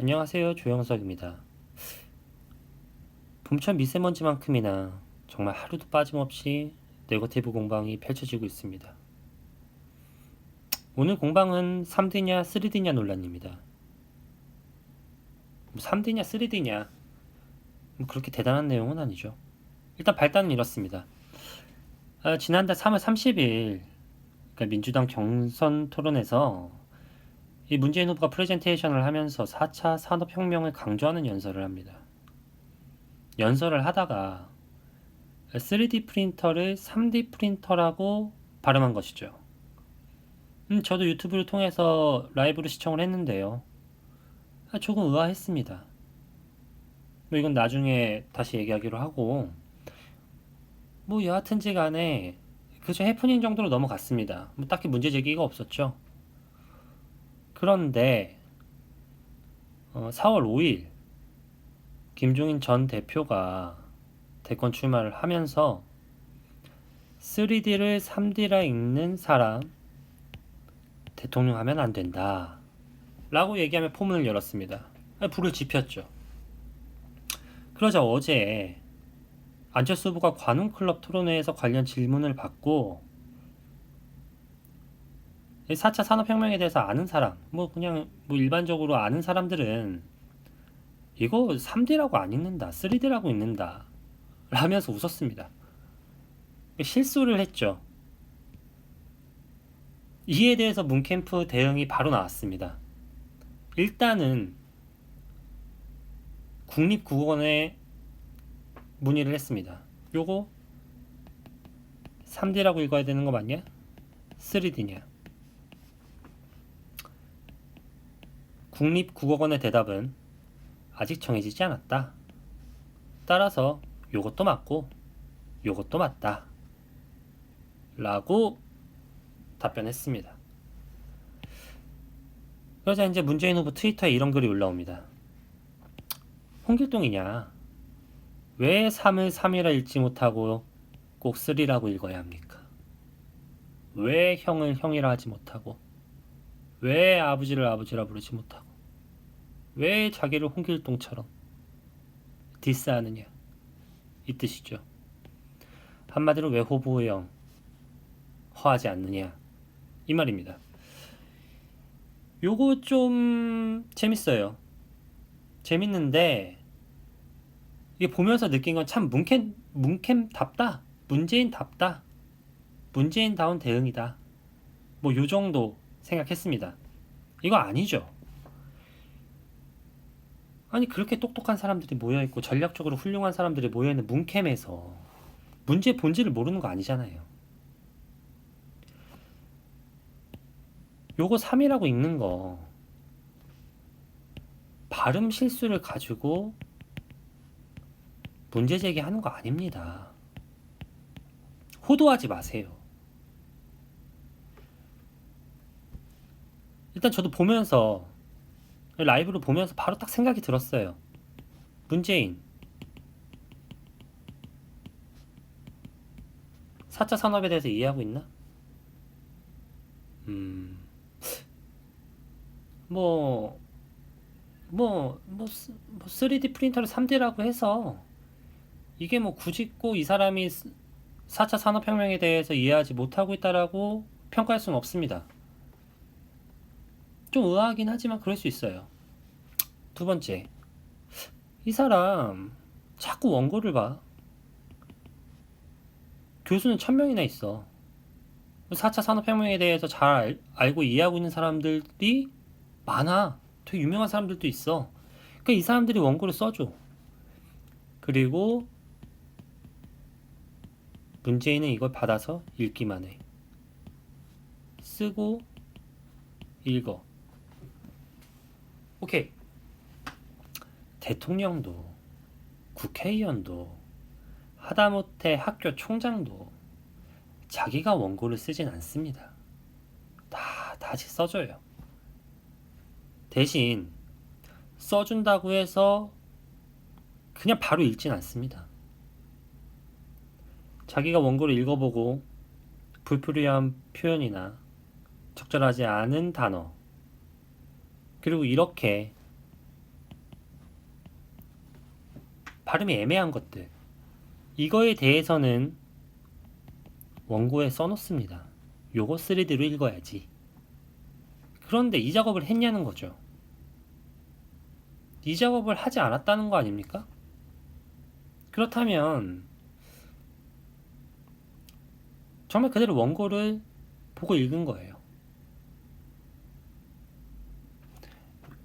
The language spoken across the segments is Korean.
안녕하세요. 조영석입니다. 봄철 미세먼지만큼이나 정말 하루도 빠짐없이 네거티브 공방이 펼쳐지고 있습니다. 오늘 공방은 3D냐 3D냐 논란입니다. 3D냐 3D냐 그렇게 대단한 내용은 아니죠. 일단 발단은 이렇습니다. 지난달 3월 30일 그러니까 민주당 경선 토론에서 이 문재인 후보가 프레젠테이션을 하면서 4차 산업혁명을 강조하는 연설을 합니다. 연설을 하다가 3D 프린터를 3D 프린터라고 발음한 것이죠. 저도 유튜브를 통해서 라이브로 시청을 했는데요. 조금 의아했습니다. 뭐 이건 나중에 다시 얘기하기로 하고, 뭐 여하튼지 간에 그저 해프닝 정도로 넘어갔습니다. 뭐 딱히 문제 제기가 없었죠. 그런데 4월 5일 김종인 전 대표가 대권 출마를 하면서 3D를 3D라 읽는 사람 대통령 하면 안 된다 라고 얘기하며 포문을 열었습니다. 불을 지폈죠. 그러자 어제 안철수 후보가 관훈클럽 토론회에서 관련 질문을 받고 4차 산업혁명에 대해서 아는 사람, 그냥 일반적으로 아는 사람들은 이거 3D라고 안 읽는다, 3D라고 읽는다 라면서 웃었습니다. 실수를 했죠. 이에 대해서 문캠프 대응이 바로 나왔습니다. 일단은 국립국어원에 문의를 했습니다. 요거 3D라고 읽어야 되는 거 맞냐? 3D냐? 국립국어원의 대답은 아직 정해지지 않았다. 따라서 요것도 맞고 요것도 맞다. 라고 답변했습니다. 그러자 이제 문재인 후보 트위터에 이런 글이 올라옵니다. 홍길동이냐? 왜 3을 3이라 읽지 못하고 꼭 3라고 읽어야 합니까? 왜 형을 형이라 하지 못하고 왜 아버지를 아버지라 부르지 못하고 왜 자기를 홍길동처럼 디스하느냐 이 뜻이죠. 한마디로 왜 호보의 영 허하지 않느냐 이 말입니다. 요거 좀 재밌어요. 재밌는데 이게 보면서 느낀 건 참 문캠답다. 문재인답다. 문재인다운 대응이다. 뭐 요 정도 생각했습니다. 이거 아니죠. 아니 그렇게 똑똑한 사람들이 모여있고 전략적으로 훌륭한 사람들이 모여있는 문캠에서 문제의 본질을 모르는 거 아니잖아요. 요거 3이라고 읽는 거 발음 실수를 가지고 문제 제기하는 거 아닙니다. 호도하지 마세요. 일단 저도 보면서 라이브로 보면서 바로 딱 생각이 들었어요. 문재인 4차 산업에 대해서 이해하고 있나? 뭐 3D 프린터를 3D라고 해서 이게 뭐 굳이 꼭 이 사람이 4차 산업혁명에 대해서 이해하지 못하고 있다라고 평가할 수는 없습니다. 좀 의아하긴 하지만 그럴 수 있어요. 두 번째, 이 사람 자꾸 원고를 봐. 교수는 1000명이나 있어. 4차 산업혁명에 대해서 잘 알고 이해하고 있는 사람들이 많아. 되게 유명한 사람들도 있어. 그러니까 이 사람들이 원고를 써줘. 그리고 문재인은 이걸 받아서 읽기만 해. 쓰고 읽어. 오케이. 대통령도 국회의원도 하다못해 학교 총장도 자기가 원고를 쓰진 않습니다. 다 다시 써줘요. 대신 써준다고 해서 그냥 바로 읽진 않습니다. 자기가 원고를 읽어보고 불필요한 표현이나 적절하지 않은 단어 그리고 이렇게 발음이 애매한 것들, 이거에 대해서는 원고에 써놓습니다. 요거 3D로 읽어야지. 그런데 이 작업을 했냐는 거죠. 이 작업을 하지 않았다는 거 아닙니까? 그렇다면 정말 그대로 원고를 보고 읽은 거예요.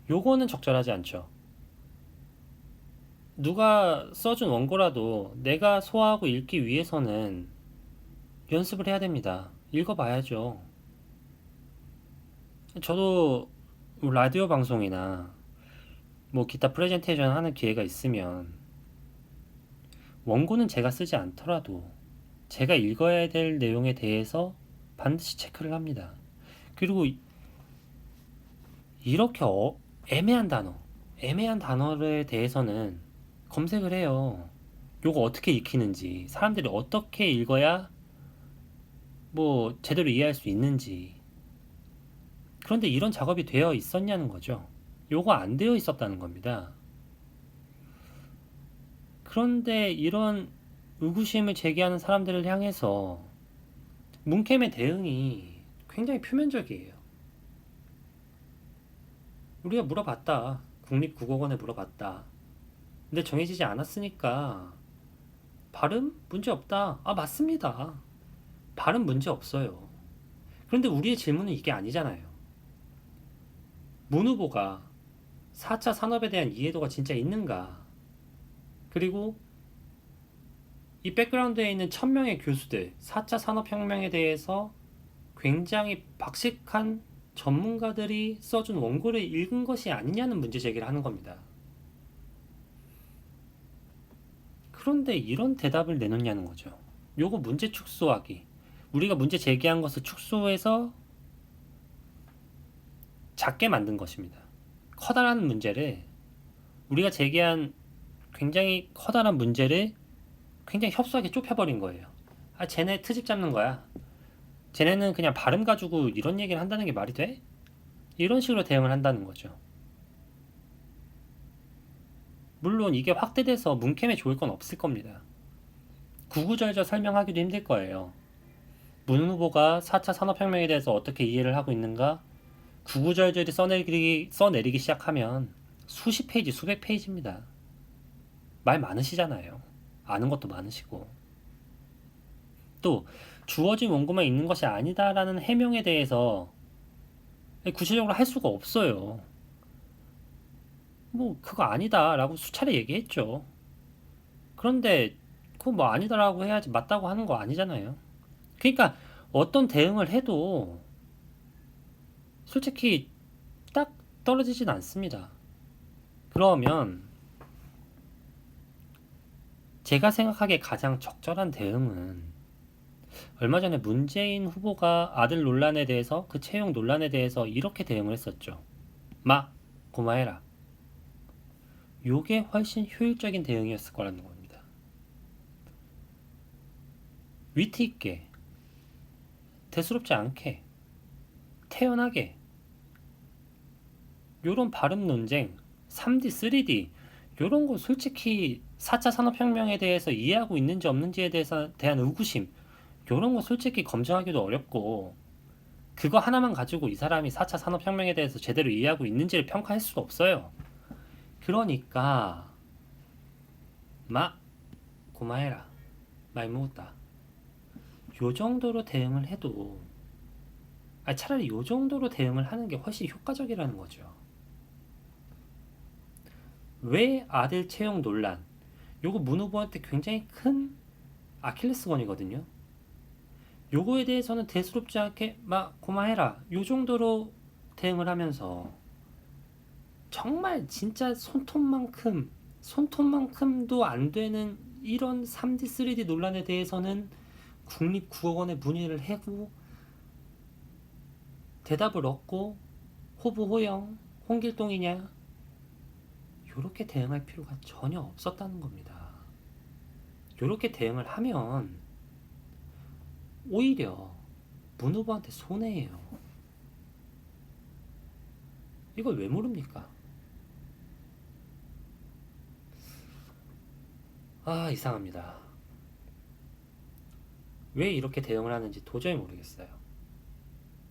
요거는 적절하지 않죠. 누가 써준 원고라도 내가 소화하고 읽기 위해서는 연습을 해야 됩니다. 읽어봐야죠. 저도 라디오 방송이나 뭐 기타 프레젠테이션 하는 기회가 있으면 원고는 제가 쓰지 않더라도 제가 읽어야 될 내용에 대해서 반드시 체크를 합니다. 그리고 이렇게 애매한 단어에 대해서는 검색을 해요. 요거 어떻게 익히는지, 사람들이 어떻게 읽어야 뭐 제대로 이해할 수 있는지. 그런데 이런 작업이 되어 있었냐는 거죠. 요거 안 되어 있었다는 겁니다. 그런데 이런 의구심을 제기하는 사람들을 향해서 문캠의 대응이 굉장히 표면적이에요. 우리가 물어봤다. 국립국어원에 물어봤다. 근데 정해지지 않았으니까 발음 문제 없다. 아, 맞습니다. 발음 문제 없어요. 그런데 우리의 질문은 이게 아니잖아요. 문 후보가 4차 산업에 대한 이해도가 진짜 있는가? 그리고 이 백그라운드에 있는 1000명의 교수들, 4차 산업혁명에 대해서 굉장히 박식한 전문가들이 써준 원고를 읽은 것이 아니냐는 문제 제기를 하는 겁니다. 그런데 이런 대답을 내놓냐는 거죠. 요거 문제 축소하기. 우리가 문제 제기한 것을 축소해서 작게 만든 것입니다. 커다란 문제를, 우리가 제기한 굉장히 커다란 문제를 굉장히 협소하게 좁혀버린 거예요. 아, 쟤네 트집 잡는 거야. 쟤네는 그냥 발음 가지고 이런 얘기를 한다는 게 말이 돼? 이런 식으로 대응을 한다는 거죠. 물론 이게 확대돼서 문캠에 좋을 건 없을 겁니다. 구구절절 설명하기도 힘들 거예요. 문 후보가 4차 산업혁명에 대해서 어떻게 이해를 하고 있는가 구구절절히 써내리기 시작하면 수십 페이지, 수백 페이지입니다. 말 많으시잖아요. 아는 것도 많으시고. 또 주어진 원고만 있는 것이 아니다라는 해명에 대해서 구체적으로 할 수가 없어요. 뭐 그거 아니다라고 수차례 얘기했죠. 그런데 그거 뭐 아니다라고 해야지 맞다고 하는 거 아니잖아요. 그러니까 어떤 대응을 해도 솔직히 딱 떨어지진 않습니다. 그러면 제가 생각하기에 가장 적절한 대응은 얼마 전에 문재인 후보가 아들 논란에 대해서, 그 채용 논란에 대해서 이렇게 대응을 했었죠. 마, 고마해라. 요게 훨씬 효율적인 대응이었을 거라는 겁니다. 위트 있게, 대수롭지 않게, 태연하게, 요런 발음 논쟁, 3D, 3D, 요런 거 솔직히 4차 산업혁명에 대해서 이해하고 있는지 없는지에 대한 의구심, 요런 거 솔직히 검증하기도 어렵고, 그거 하나만 가지고 이 사람이 4차 산업혁명에 대해서 제대로 이해하고 있는지를 평가할 수가 없어요. 그러니까 고마해라, 많이 먹었다, 요 정도로 대응을 해도, 차라리 요 정도로 대응을 하는 게 훨씬 효과적이라는 거죠. 왜 아들 채용 논란, 요거 문 후보한테 굉장히 큰 아킬레스건이거든요. 요거에 대해서는 대수롭지 않게 고마해라, 요 정도로 대응을 하면서 정말 진짜 손톱만큼도 안 되는 이런 3D, 3D 논란에 대해서는 국립국어원에 문의를 하고 대답을 얻고 호부호영, 홍길동이냐, 요렇게 대응할 필요가 전혀 없었다는 겁니다. 요렇게 대응을 하면 오히려 문 후보한테 손해예요. 이걸 왜 모릅니까? 이상합니다. 왜 이렇게 대응을 하는지 도저히 모르겠어요.